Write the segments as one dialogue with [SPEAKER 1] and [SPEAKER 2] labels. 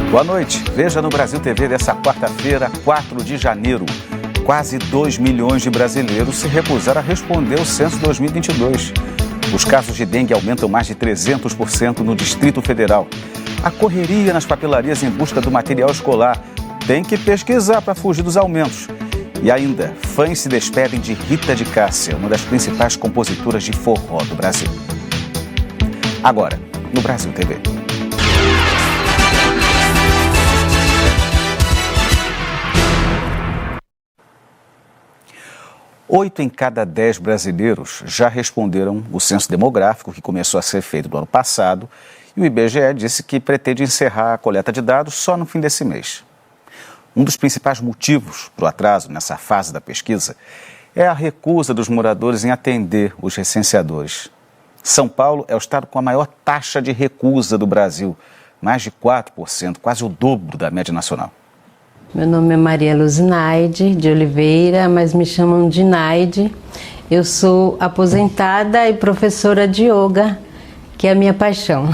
[SPEAKER 1] Boa noite. Veja no Brasil TV dessa quarta-feira, 4 de janeiro. Quase 2 milhões de brasileiros se recusaram a responder ao censo 2022. Os casos de dengue aumentam mais de 300% no Distrito Federal. A correria nas papelarias em busca do material escolar. Tem que pesquisar para fugir dos aumentos. E ainda, fãs se despedem de Rita de Cássia, uma das principais compositoras de forró do Brasil. Agora, no Brasil TV. 8 em cada 10 brasileiros já responderam o censo demográfico que começou a ser feito no ano passado e o IBGE disse que pretende encerrar a coleta de dados só no fim desse mês. Um dos principais motivos para o atraso nessa fase da pesquisa é a recusa dos moradores em atender os recenseadores. São Paulo é o estado com a maior taxa de recusa do Brasil, mais de 4%, quase o dobro da média nacional.
[SPEAKER 2] Meu nome é Maria Luzinaide de Oliveira, mas me chamam de Naide. Eu sou aposentada e professora de yoga, que é a minha paixão.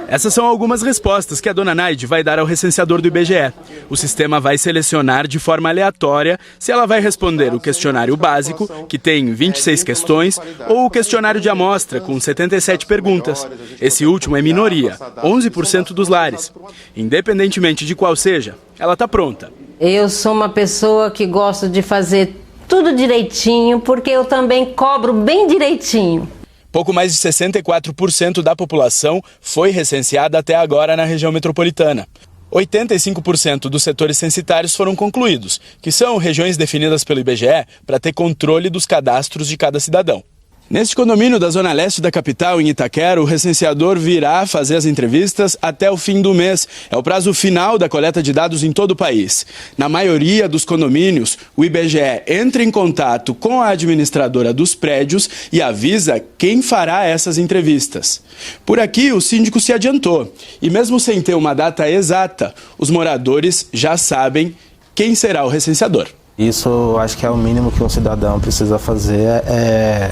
[SPEAKER 3] Essas são algumas respostas que a dona Naide vai dar ao recenseador do IBGE. O sistema vai selecionar de forma aleatória se ela vai responder o questionário básico, que tem 26 questões, ou o questionário de amostra, com 77 perguntas. Esse último é minoria, 11% dos lares. Independentemente de qual seja, ela está pronta.
[SPEAKER 2] Eu sou uma pessoa que gosta de fazer tudo direitinho, porque eu também cobro bem direitinho.
[SPEAKER 3] Pouco mais de 64% da população foi recenseada até agora na região metropolitana. 85% dos setores censitários foram concluídos, que são regiões definidas pelo IBGE para ter controle dos cadastros de cada cidadão. Neste condomínio da zona leste da capital, em Itaquera, o recenseador virá fazer as entrevistas até o fim do mês. É o prazo final da coleta de dados em todo o país. Na maioria dos condomínios, o IBGE entra em contato com a administradora dos prédios e avisa quem fará essas entrevistas. Por aqui, o síndico se adiantou. E mesmo sem ter uma data exata, os moradores já sabem quem será o recenseador.
[SPEAKER 4] Isso, acho que é o mínimo que um cidadão precisa fazer, é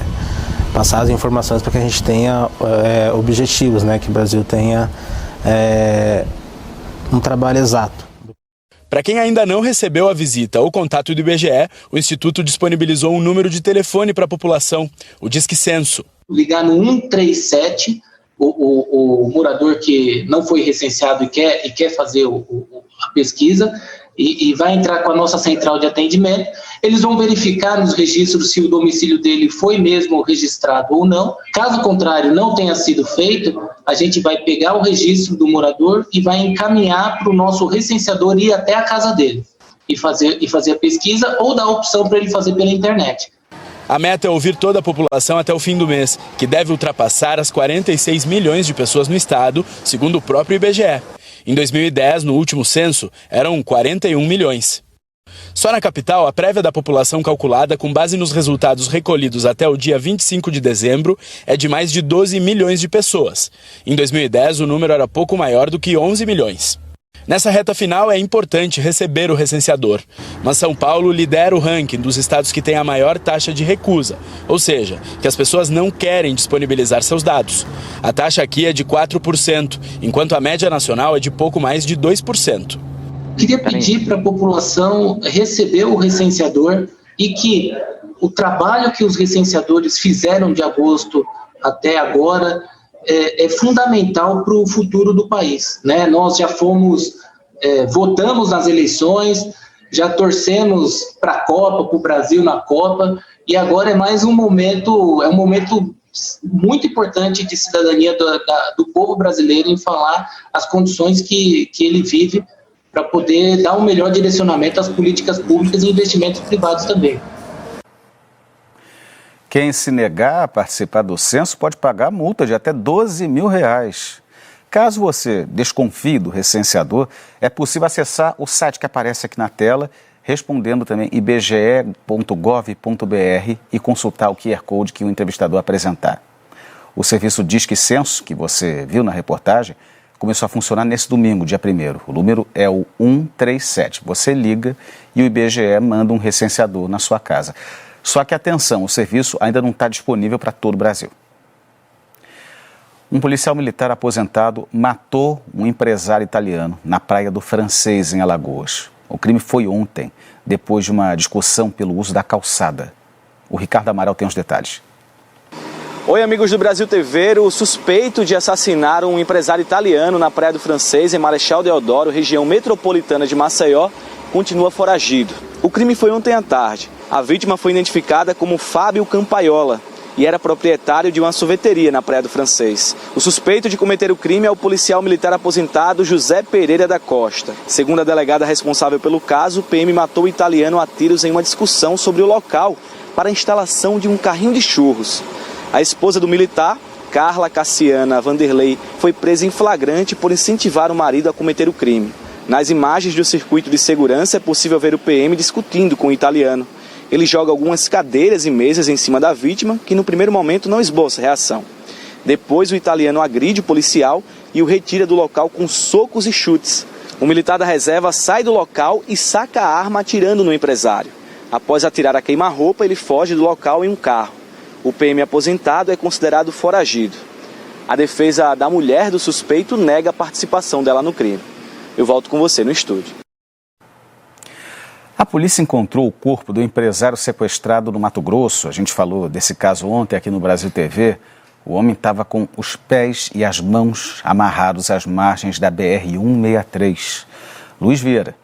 [SPEAKER 4] passar as informações para que a gente tenha objetivos, né? Que o Brasil tenha um trabalho exato.
[SPEAKER 3] Para quem ainda não recebeu a visita ou contato do IBGE, o Instituto disponibilizou um número de telefone para a população, o Disque Censo.
[SPEAKER 5] Ligar no 137, o morador que não foi recenseado e quer fazer a pesquisa, e vai entrar com a nossa central de atendimento. Eles vão verificar nos registros se o domicílio dele foi mesmo registrado ou não. Caso contrário, não tenha sido feito, a gente vai pegar o registro do morador e vai encaminhar para o nosso recenseador ir até a casa dele e fazer a pesquisa ou dar a opção para ele fazer pela internet.
[SPEAKER 3] A meta é ouvir toda a população até o fim do mês, que deve ultrapassar as 46 milhões de pessoas no estado, segundo o próprio IBGE. Em 2010, no último censo, eram 41 milhões. Só na capital, a prévia da população calculada com base nos resultados recolhidos até o dia 25 de dezembro é de mais de 12 milhões de pessoas. Em 2010, o número era pouco maior do que 11 milhões. Nessa reta final, é importante receber o recenseador, mas São Paulo lidera o ranking dos estados que têm a maior taxa de recusa, ou seja, que as pessoas não querem disponibilizar seus dados. A taxa aqui é de 4%, enquanto a média nacional é de pouco mais de 2%.
[SPEAKER 5] Queria pedir para a população receber o recenseador e que o trabalho que os recenseadores fizeram de agosto até agora é fundamental para o futuro do país, né? Nós já votamos nas eleições, já torcemos para a Copa, para o Brasil na Copa, e agora é mais um momento, muito importante de cidadania do povo brasileiro em falar as condições que ele vive para poder dar um melhor direcionamento às políticas públicas e investimentos privados também.
[SPEAKER 1] Quem se negar a participar do censo pode pagar multa de até R$12 mil. Caso você desconfie do recenseador, é possível acessar o site que aparece aqui na tela, respondendo também ibge.gov.br e consultar o QR Code que o entrevistador apresentar. O serviço Disque Censo, que você viu na reportagem, começou a funcionar nesse domingo, dia 1º. O número é o 137. Você liga e o IBGE manda um recenseador na sua casa. Só que, atenção, o serviço ainda não está disponível para todo o Brasil. Um policial militar aposentado matou um empresário italiano na Praia do Francês, em Alagoas. O crime foi ontem, depois de uma discussão pelo uso da calçada. O Ricardo Amaral tem os detalhes.
[SPEAKER 6] Oi, amigos do Brasil TV. O suspeito de assassinar um empresário italiano na Praia do Francês, em Marechal Deodoro, região metropolitana de Maceió, continua foragido. O crime foi ontem à tarde. A vítima foi identificada como Fábio Campaiola e era proprietário de uma sorveteria na Praia do Francês. O suspeito de cometer o crime é o policial militar aposentado José Pereira da Costa. Segundo a delegada responsável pelo caso, o PM matou o italiano a tiros em uma discussão sobre o local para a instalação de um carrinho de churros. A esposa do militar, Carla Cassiana Vanderlei, foi presa em flagrante por incentivar o marido a cometer o crime. Nas imagens do circuito de segurança é possível ver o PM discutindo com o italiano. Ele joga algumas cadeiras e mesas em cima da vítima, que no primeiro momento não esboça reação. Depois o italiano agride o policial e o retira do local com socos e chutes. O militar da reserva sai do local e saca a arma atirando no empresário. Após atirar a queima-roupa, ele foge do local em um carro. O PM aposentado é considerado foragido. A defesa da mulher do suspeito nega a participação dela no crime. Eu volto com você no estúdio.
[SPEAKER 1] A polícia encontrou o corpo do empresário sequestrado no Mato Grosso. A gente falou desse caso ontem aqui no Brasil TV. O homem estava com os pés e as mãos amarrados às margens da BR-163. Luiz Vieira.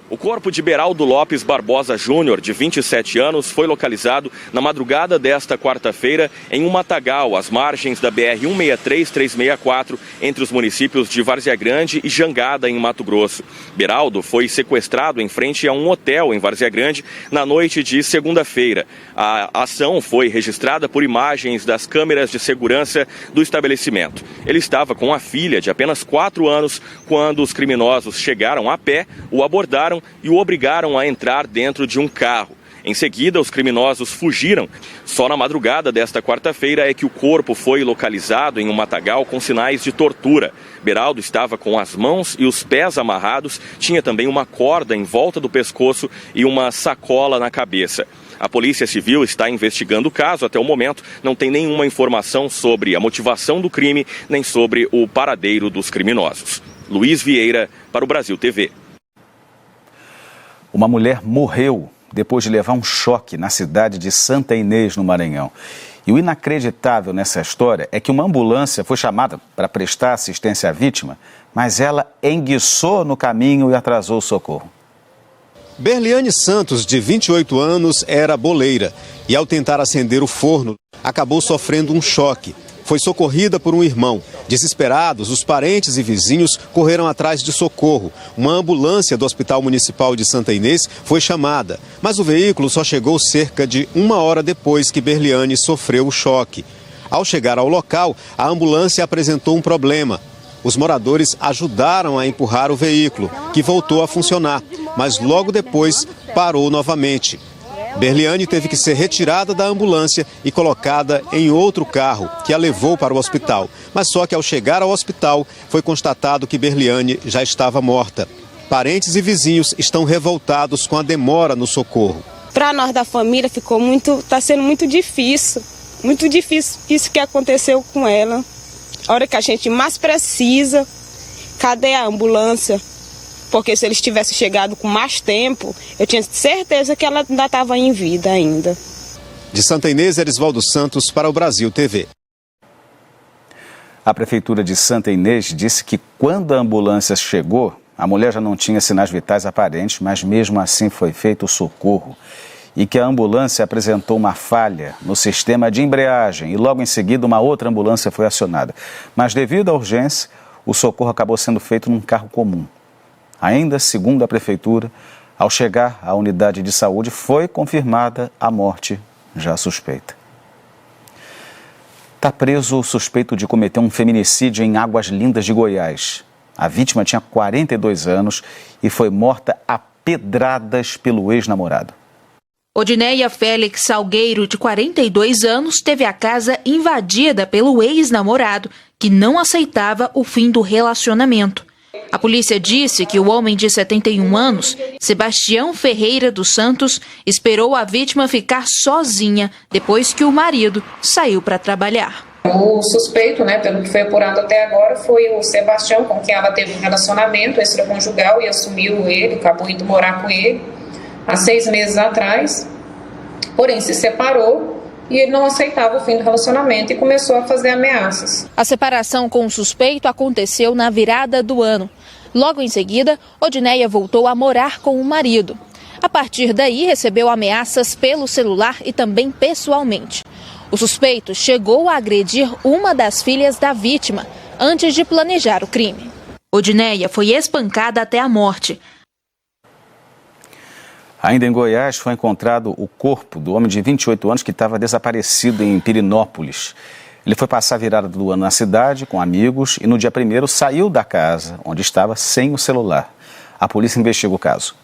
[SPEAKER 7] O corpo de Beraldo Lopes Barbosa Júnior, de 27 anos, foi localizado na madrugada desta quarta-feira em um matagal, às margens da BR-163-364, entre os municípios de Várzea Grande e Jangada, em Mato Grosso. Beraldo foi sequestrado em frente a um hotel em Várzea Grande na noite de segunda-feira. A ação foi registrada por imagens das câmeras de segurança do estabelecimento. Ele estava com a filha de apenas 4 anos quando os criminosos chegaram a pé, o abordaram e o obrigaram a entrar dentro de um carro. Em seguida, os criminosos fugiram. Só na madrugada desta quarta-feira é que o corpo foi localizado em um matagal com sinais de tortura. Beraldo estava com as mãos e os pés amarrados, tinha também uma corda em volta do pescoço e uma sacola na cabeça. A Polícia Civil está investigando o caso. Até o momento, não tem nenhuma informação sobre a motivação do crime, nem sobre o paradeiro dos criminosos. Luiz Vieira, para o Brasil TV.
[SPEAKER 1] Uma mulher morreu depois de levar um choque na cidade de Santa Inês, no Maranhão. E o inacreditável nessa história é que uma ambulância foi chamada para prestar assistência à vítima, mas ela enguiçou no caminho e atrasou o socorro.
[SPEAKER 8] Berliane Santos, de 28 anos, era boleira e, ao tentar acender o forno, acabou sofrendo um choque. Foi socorrida por um irmão. Desesperados, os parentes e vizinhos correram atrás de socorro. Uma ambulância do Hospital Municipal de Santa Inês foi chamada, mas o veículo só chegou cerca de 1 hora depois que Berliane sofreu o choque. Ao chegar ao local, a ambulância apresentou um problema. Os moradores ajudaram a empurrar o veículo, que voltou a funcionar, mas logo depois parou novamente. Berliane teve que ser retirada da ambulância e colocada em outro carro, que a levou para o hospital. Mas só que ao chegar ao hospital, foi constatado que Berliane já estava morta. Parentes e vizinhos estão revoltados com a demora no socorro.
[SPEAKER 9] Para nós da família está sendo muito difícil isso que aconteceu com ela. A hora que a gente mais precisa, cadê a ambulância? Porque se eles tivessem chegado com mais tempo, eu tinha certeza que ela ainda estava em vida ainda.
[SPEAKER 8] De Santa Inês, Erisvaldo Santos, para o Brasil TV.
[SPEAKER 1] A Prefeitura de Santa Inês disse que quando a ambulância chegou, a mulher já não tinha sinais vitais aparentes, mas mesmo assim foi feito o socorro. E que a ambulância apresentou uma falha no sistema de embreagem e logo em seguida uma outra ambulância foi acionada. Mas devido à urgência, o socorro acabou sendo feito num carro comum. Ainda segundo a Prefeitura, ao chegar à unidade de saúde, foi confirmada a morte já suspeita. Está preso o suspeito de cometer um feminicídio em Águas Lindas de Goiás. A vítima tinha 42 anos e foi morta a pedradas pelo ex-namorado.
[SPEAKER 10] Odineia Félix Salgueiro, de 42 anos, teve a casa invadida pelo ex-namorado, que não aceitava o fim do relacionamento. A polícia disse que o homem de 71 anos, Sebastião Ferreira dos Santos, esperou a vítima ficar sozinha depois que o marido saiu para trabalhar.
[SPEAKER 11] O suspeito, pelo que foi apurado até agora, foi o Sebastião, com quem ela teve um relacionamento extraconjugal e assumiu ele, acabou indo morar com ele há 6 meses atrás, porém se separou e ele não aceitava o fim do relacionamento e começou a fazer ameaças.
[SPEAKER 10] A separação com o suspeito aconteceu na virada do ano. Logo em seguida, Odineia voltou a morar com o marido. A partir daí, recebeu ameaças pelo celular e também pessoalmente. O suspeito chegou a agredir uma das filhas da vítima antes de planejar o crime. Odineia foi espancada até a morte.
[SPEAKER 1] Ainda em Goiás, foi encontrado o corpo do homem de 28 anos que estava desaparecido em Pirinópolis. Ele foi passar a virada do ano na cidade com amigos e no dia 1º saiu da casa onde estava sem o celular. A polícia investiga o caso.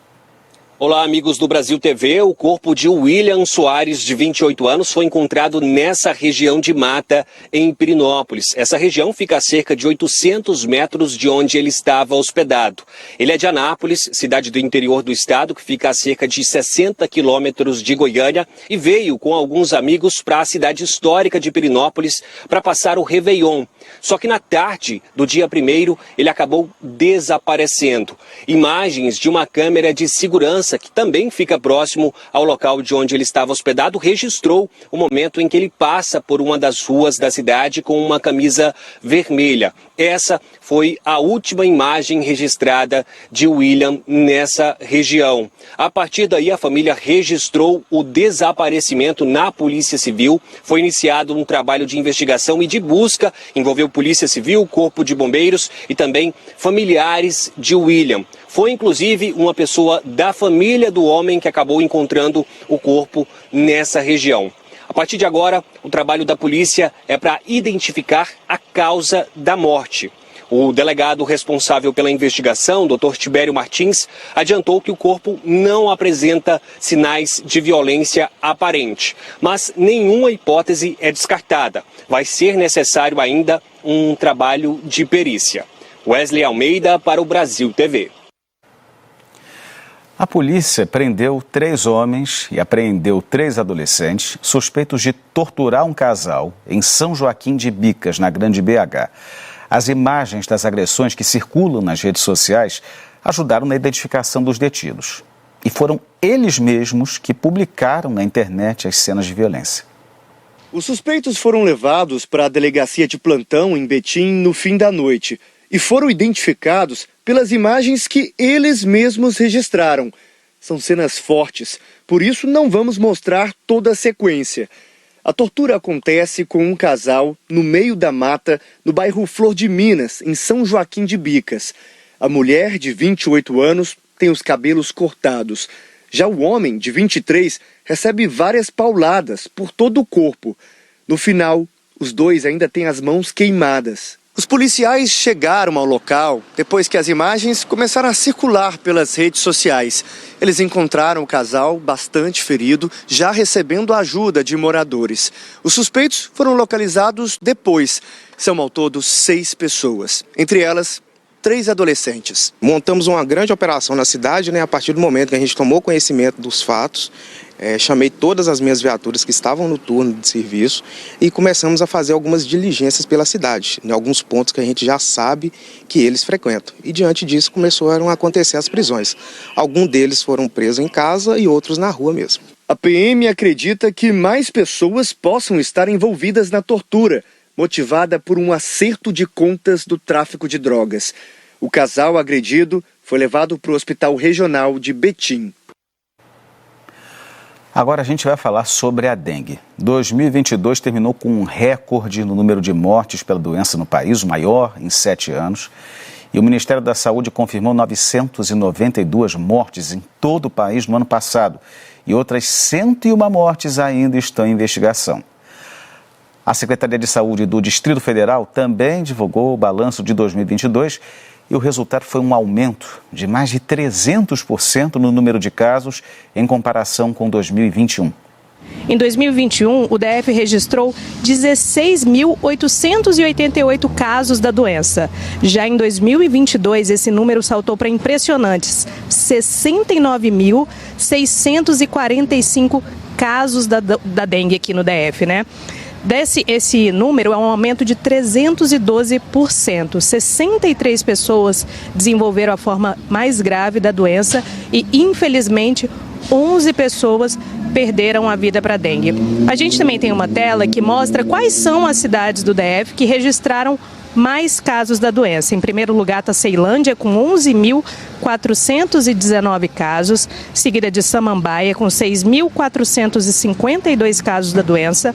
[SPEAKER 12] Olá, amigos do Brasil TV. O corpo de William Soares, de 28 anos, foi encontrado nessa região de mata em Pirinópolis. Essa região fica a cerca de 800 metros de onde ele estava hospedado. Ele é de Anápolis, cidade do interior do estado, que fica a cerca de 60 quilômetros de Goiânia, e veio com alguns amigos para a cidade histórica de Pirinópolis para passar o Réveillon. Só que na tarde do dia 1º, ele acabou desaparecendo. Imagens de uma câmera de segurança que também fica próximo ao local de onde ele estava hospedado, registrou o momento em que ele passa por uma das ruas da cidade com uma camisa vermelha. Essa foi a última imagem registrada de William nessa região. A partir daí, a família registrou o desaparecimento na Polícia Civil. Foi iniciado um trabalho de investigação e de busca, envolveu Polícia Civil, Corpo de Bombeiros e também familiares de William. Foi inclusive uma pessoa da família do homem que acabou encontrando o corpo nessa região. A partir de agora, o trabalho da polícia é para identificar a causa da morte. O delegado responsável pela investigação, Dr. Tibério Martins, adiantou que o corpo não apresenta sinais de violência aparente, mas nenhuma hipótese é descartada. Vai ser necessário ainda um trabalho de perícia. Wesley Almeida para o Brasil TV.
[SPEAKER 1] A polícia prendeu 3 homens e apreendeu 3 adolescentes suspeitos de torturar um casal em São Joaquim de Bicas, na Grande BH. As imagens das agressões que circulam nas redes sociais ajudaram na identificação dos detidos. E foram eles mesmos que publicaram na internet as cenas de violência.
[SPEAKER 13] Os suspeitos foram levados para a delegacia de plantão em Betim no fim da noite e foram identificados pelas imagens que eles mesmos registraram. São cenas fortes, por isso não vamos mostrar toda a sequência. A tortura acontece com um casal no meio da mata, no bairro Flor de Minas, em São Joaquim de Bicas. A mulher, de 28 anos, tem os cabelos cortados. Já o homem, de 23, recebe várias pauladas por todo o corpo. No final, os dois ainda têm as mãos queimadas. Os policiais chegaram ao local depois que as imagens começaram a circular pelas redes sociais. Eles encontraram o casal bastante ferido, já recebendo ajuda de moradores. Os suspeitos foram localizados depois. São ao todo 6 pessoas, entre elas 3 adolescentes.
[SPEAKER 14] Montamos uma grande operação na cidade, a partir do momento que a gente tomou conhecimento dos fatos. Chamei todas as minhas viaturas que estavam no turno de serviço e começamos a fazer algumas diligências pela cidade, em alguns pontos que a gente já sabe que eles frequentam. E diante disso começaram a acontecer as prisões. Alguns deles foram presos em casa e outros na rua mesmo.
[SPEAKER 13] A PM acredita que mais pessoas possam estar envolvidas na tortura, motivada por um acerto de contas do tráfico de drogas. O casal agredido foi levado para o Hospital Regional de Betim.
[SPEAKER 1] Agora a gente vai falar sobre a dengue. 2022 terminou com um recorde no número de mortes pela doença no país, o maior em 7 anos. E o Ministério da Saúde confirmou 992 mortes em todo o país no ano passado. E outras 101 mortes ainda estão em investigação. A Secretaria de Saúde do Distrito Federal também divulgou o balanço de 2022 e o resultado foi um aumento de mais de 300% no número de casos em comparação com 2021.
[SPEAKER 15] Em 2021, o DF registrou 16.888 casos da doença. Já em 2022, esse número saltou para impressionantes 69.645 casos da dengue aqui no DF, Esse número é um aumento de 312%. 63 pessoas desenvolveram a forma mais grave da doença e, infelizmente, 11 pessoas perderam a vida para a dengue. A gente também tem uma tela que mostra quais são as cidades do DF que registraram mais casos da doença. Em primeiro lugar está Ceilândia, com 11.419 casos, seguida de Samambaia, com 6.452 casos da doença.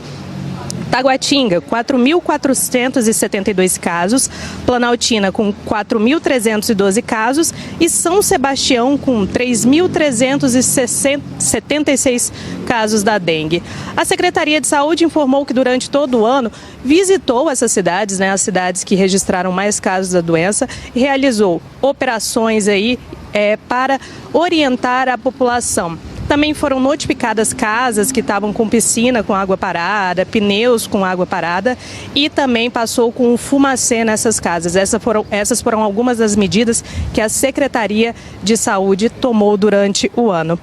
[SPEAKER 15] Taguatinga, 4.472 casos, Planaltina com 4.312 casos e São Sebastião com 3.376 casos da dengue. A Secretaria de Saúde informou que durante todo o ano visitou essas cidades, as cidades que registraram mais casos da doença, e realizou operações para orientar a população. Também foram notificadas casas que estavam com piscina com água parada, pneus com água parada e também passou com fumacê nessas casas. Essas foram algumas das medidas que a Secretaria de Saúde tomou durante o ano.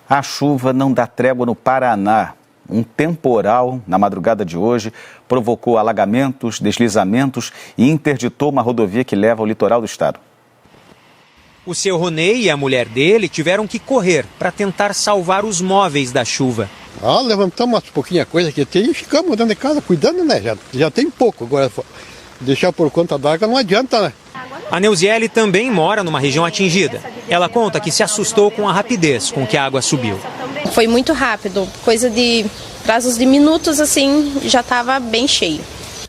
[SPEAKER 1] A chuva não dá trégua no Paraná. Um temporal, na madrugada de hoje, provocou alagamentos, deslizamentos e interditou uma rodovia que leva ao litoral do estado.
[SPEAKER 16] O seu Ronei e a mulher dele tiveram que correr para tentar salvar os móveis da chuva.
[SPEAKER 17] Levantamos umas pouquinha coisa que tem e ficamos dentro de casa cuidando, né? Já tem pouco, agora deixar por conta d'água não adianta, né?
[SPEAKER 16] A Neuziele também mora numa região atingida. Ela conta que se assustou com a rapidez com que a água subiu.
[SPEAKER 18] Foi muito rápido, coisa de prazos de minutos assim, já estava bem cheio.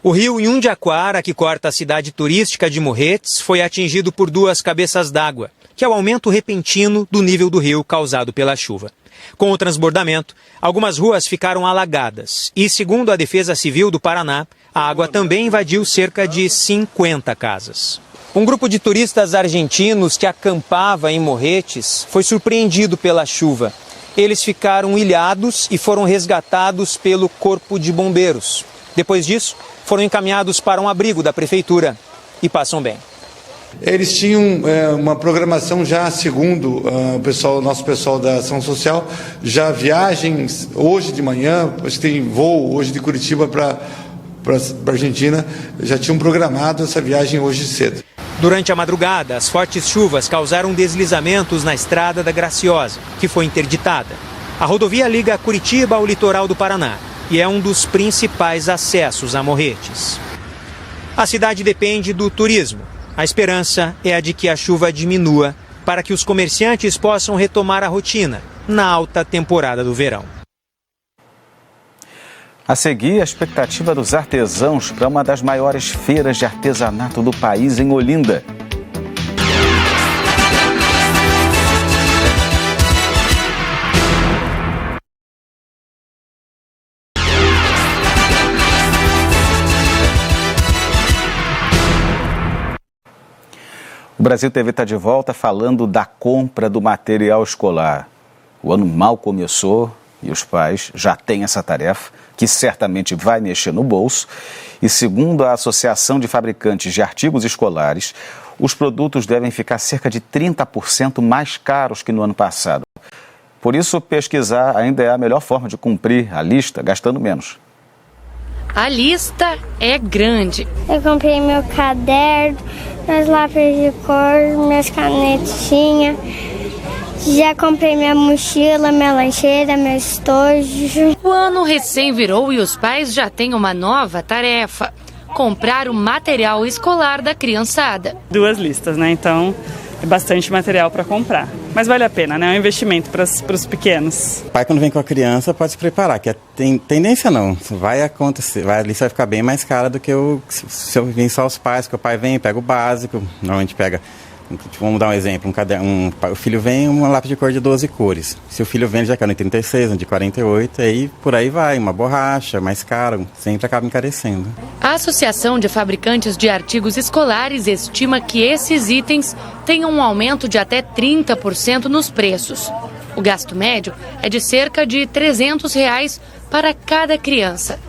[SPEAKER 16] O rio Inhundiaquara, que corta a cidade turística de Morretes, foi atingido por 2 cabeças d'água, que é o aumento repentino do nível do rio causado pela chuva. Com o transbordamento, algumas ruas ficaram alagadas e, segundo a Defesa Civil do Paraná, a água também invadiu cerca de 50 casas. Um grupo de turistas argentinos que acampava em Morretes foi surpreendido pela chuva. Eles ficaram ilhados e foram resgatados pelo Corpo de Bombeiros. Depois disso, foram encaminhados para um abrigo da prefeitura e passam bem.
[SPEAKER 19] Eles tinham uma programação já, segundo nosso pessoal da Ação Social, já viagens hoje de manhã, acho que tem voo hoje de Curitiba para a Argentina, já tinham programado essa viagem hoje cedo.
[SPEAKER 16] Durante a madrugada, as fortes chuvas causaram deslizamentos na estrada da Graciosa, que foi interditada. A rodovia liga Curitiba ao litoral do Paraná e é um dos principais acessos a Morretes. A cidade depende do turismo. A esperança é a de que a chuva diminua para que os comerciantes possam retomar a rotina na alta temporada do verão.
[SPEAKER 1] A seguir, a expectativa dos artesãos para uma das maiores feiras de artesanato do país em Olinda. O Brasil TV está de volta falando da compra do material escolar. O ano mal começou e os pais já têm essa tarefa, que certamente vai mexer no bolso. E segundo a Associação de Fabricantes de Artigos Escolares, os produtos devem ficar cerca de 30% mais caros que no ano passado. Por isso, pesquisar ainda é a melhor forma de cumprir a lista, gastando menos.
[SPEAKER 20] A lista é grande.
[SPEAKER 21] Eu comprei meu caderno, meus lápis de cor, minhas canetinhas. Já comprei minha mochila, minha lancheira, meu estojo.
[SPEAKER 20] O ano recém virou e os pais já têm uma nova tarefa: comprar o material escolar da criançada.
[SPEAKER 22] 2 listas, né? Então é bastante material para comprar. Mas vale a pena, né? É um investimento para os pequenos.
[SPEAKER 23] O pai, quando vem com a criança, pode se preparar, que tem tendência não. Vai acontecer, a lista vai ficar bem mais cara do que se eu vim só os pais, que o pai vem, pega o básico, normalmente pega. Vamos dar um exemplo, o filho vem uma lápis de cor de 12 cores. Se o filho vem, já quer no de 36, no de 48, aí por aí vai, uma borracha, mais caro, sempre acaba encarecendo.
[SPEAKER 20] A Associação de Fabricantes de Artigos Escolares estima que esses itens tenham um aumento de até 30% nos preços. O gasto médio é de cerca de R$ 300 para cada criança.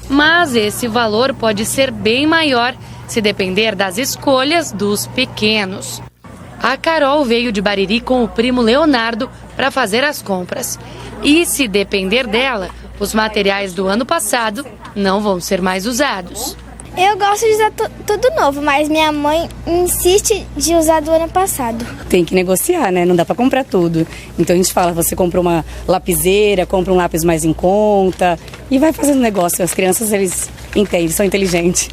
[SPEAKER 20] Mas esse valor pode ser bem maior se depender das escolhas dos pequenos. A Carol veio de Bariri com o primo Leonardo para fazer as compras. E se depender dela, Os materiais do ano passado não vão ser mais usados.
[SPEAKER 21] Eu gosto de usar tudo novo, mas minha mãe insiste de usar do ano passado.
[SPEAKER 2] Tem que negociar, né? Não dá para comprar tudo. Então a gente fala, você compra uma lapiseira, compra um lápis mais em conta e vai fazendo negócio. As crianças, eles entendem, são inteligentes.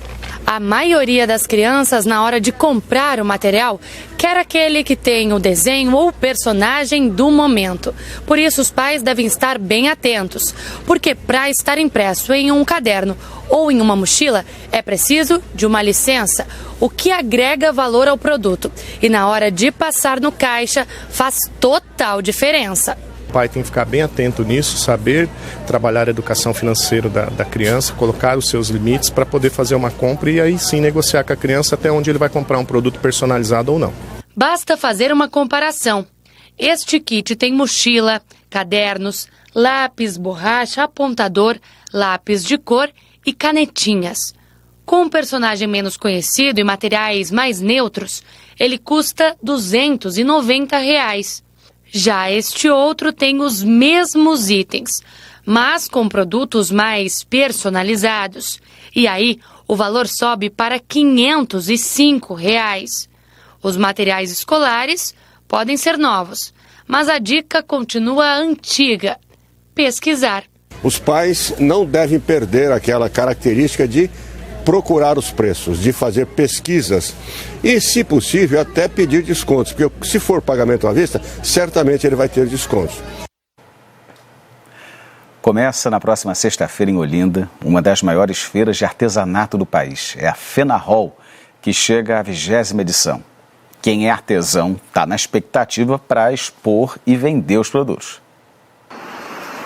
[SPEAKER 20] A maioria das crianças, na hora de comprar o material, quer aquele que tem o desenho ou o personagem do momento. Por isso, os pais devem estar bem atentos, porque para estar impresso em um caderno ou em uma mochila, é preciso de uma licença, o que agrega valor ao produto. E na hora de passar no caixa, faz total diferença.
[SPEAKER 3] O pai tem que ficar bem atento nisso, saber trabalhar a educação financeira da criança, colocar os seus limites para poder fazer uma compra e aí sim negociar com a criança até onde ele vai comprar um produto personalizado ou não.
[SPEAKER 20] Basta fazer uma comparação. Este kit tem mochila, cadernos, lápis, borracha, apontador, lápis de cor e canetinhas. Com um personagem menos conhecido e materiais mais neutros, ele custa R$ 290. Já este outro tem os mesmos itens, mas com produtos mais personalizados. E aí, o valor sobe para R$ 505. Os materiais escolares podem ser novos, mas a dica continua antiga: pesquisar.
[SPEAKER 4] Os pais não devem perder aquela característica de procurar os preços, de fazer pesquisas e, se possível, até pedir descontos, porque se for pagamento à vista, certamente ele vai ter descontos.
[SPEAKER 1] Começa na próxima sexta-feira em Olinda, uma das maiores feiras de artesanato do país. É a FENARROL, que chega à 20ª edição. Quem é artesão está na expectativa para expor e vender os produtos.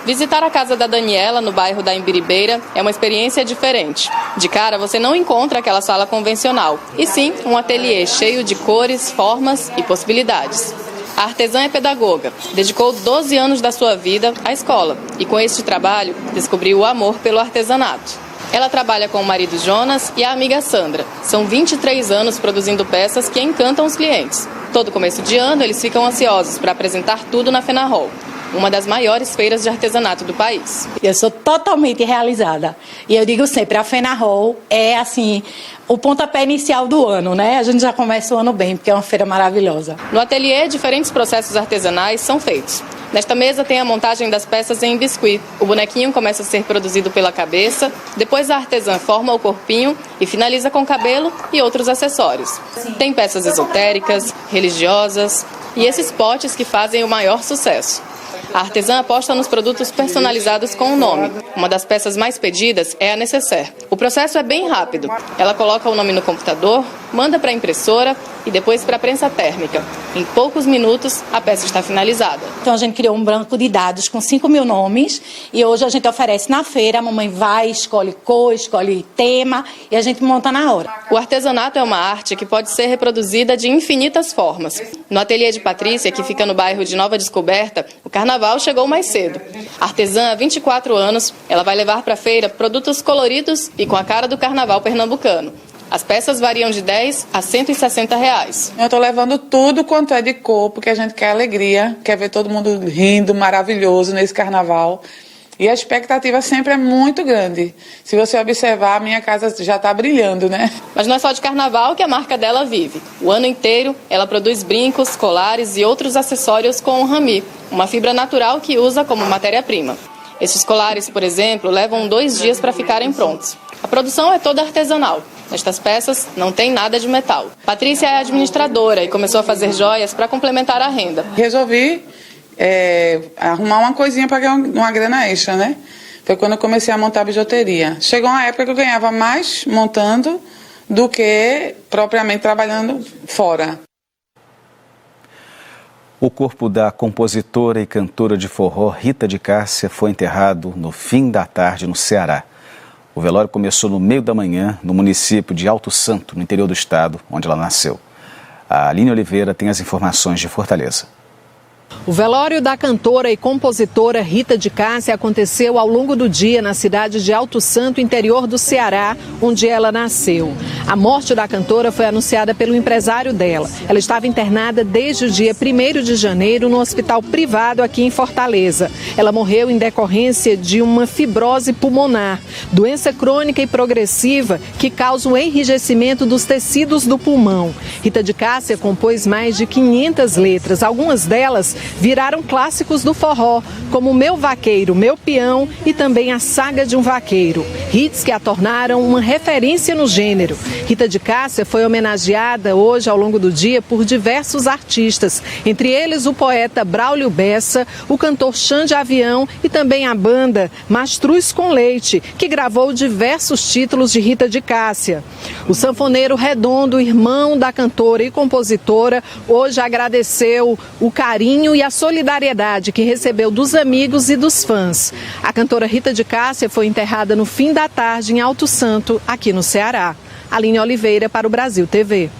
[SPEAKER 24] Visitar a casa da Daniela, no bairro da Imbiribeira, é uma experiência diferente. De cara, você não encontra aquela sala convencional, e sim um ateliê cheio de cores, formas e possibilidades. A artesã é pedagoga, dedicou 12 anos da sua vida à escola e com este trabalho descobriu o amor pelo artesanato. Ela trabalha com o marido Jonas e a amiga Sandra. São 23 anos produzindo peças que encantam os clientes. Todo começo de ano eles ficam ansiosos para apresentar tudo na FENARROL, uma das maiores feiras de artesanato do país.
[SPEAKER 25] Eu sou totalmente realizada. E eu digo sempre, a FENARROL é assim, o pontapé inicial do ano, né? A gente já começa o ano bem, porque é uma feira maravilhosa.
[SPEAKER 24] No ateliê, diferentes processos artesanais são feitos. Nesta mesa tem a montagem das peças em biscuit. O bonequinho começa a ser produzido pela cabeça, depois a artesã forma o corpinho e finaliza com cabelo e outros acessórios. Tem peças esotéricas, religiosas e esses potes que fazem o maior sucesso. A artesã aposta nos produtos personalizados com o nome. Uma das peças mais pedidas é a necessaire. O processo é bem rápido. Ela coloca o nome no computador, manda para a impressora e depois para a prensa térmica. Em poucos minutos, a peça está finalizada.
[SPEAKER 25] Então a gente criou um banco de dados com 5.000 nomes e hoje a gente oferece na feira. A mamãe vai, escolhe cor, escolhe tema e a gente monta na hora.
[SPEAKER 24] O artesanato é uma arte que pode ser reproduzida de infinitas formas. No ateliê de Patrícia, que fica no bairro de Nova Descoberta, o carnaval chegou mais cedo. Artesã há 24 anos, ela vai levar para a feira produtos coloridos e com a cara do carnaval pernambucano. As peças variam de R$10 a R$160.
[SPEAKER 26] Eu estou levando tudo quanto é de cor, porque a gente quer alegria, quer ver todo mundo rindo, maravilhoso nesse carnaval. E a expectativa sempre é muito grande. Se você observar, a minha casa já está brilhando, né?
[SPEAKER 24] Mas não é só de carnaval que a marca dela vive. O ano inteiro, ela produz brincos, colares e outros acessórios com o rami, uma fibra natural que usa como matéria-prima. Esses colares, por exemplo, levam 2 dias para ficarem prontos. A produção é toda artesanal. Nestas peças não tem nada de metal. Patrícia é administradora e começou a fazer joias para complementar a renda.
[SPEAKER 26] Resolvi arrumar uma coisinha para ganhar uma grana extra, né? Foi quando eu comecei a montar bijuteria. Chegou uma época que eu ganhava mais montando do que propriamente trabalhando fora.
[SPEAKER 1] O corpo da compositora e cantora de forró Rita de Cássia foi enterrado no fim da tarde no Ceará. O velório começou no meio da manhã no município de Alto Santo, no interior do estado, onde ela nasceu. A Aline Oliveira tem as informações de Fortaleza.
[SPEAKER 5] O velório da cantora e compositora Rita de Cássia aconteceu ao longo do dia na cidade de Alto Santo, interior do Ceará, onde ela nasceu. A morte da cantora foi anunciada pelo empresário dela. Ela estava internada desde o dia 1º de janeiro no hospital privado aqui em Fortaleza. Ela morreu em decorrência de uma fibrose pulmonar, doença crônica e progressiva que causa o enrijecimento dos tecidos do pulmão. Rita de Cássia compôs mais de 500 letras, algumas delas viraram clássicos do forró, como Meu Vaqueiro, Meu Peão e também A Saga de um Vaqueiro. Hits que a tornaram uma referência no gênero. Rita de Cássia foi homenageada hoje ao longo do dia por diversos artistas, entre eles o poeta Braulio Bessa, o cantor Xande Avião e também a banda Mastruz com Leite, que gravou diversos títulos de Rita de Cássia. O sanfoneiro Redondo, irmão da cantora e compositora, hoje agradeceu o carinho e a solidariedade que recebeu dos amigos e dos fãs. A cantora Rita de Cássia foi enterrada no fim da tarde em Alto Santo, aqui no Ceará. Aline Oliveira para o Brasil TV.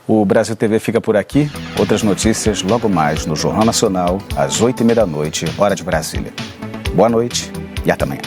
[SPEAKER 1] O Brasil TV fica por aqui. Outras notícias logo mais no Jornal Nacional, às 20h30, hora de Brasília. Boa noite e até amanhã.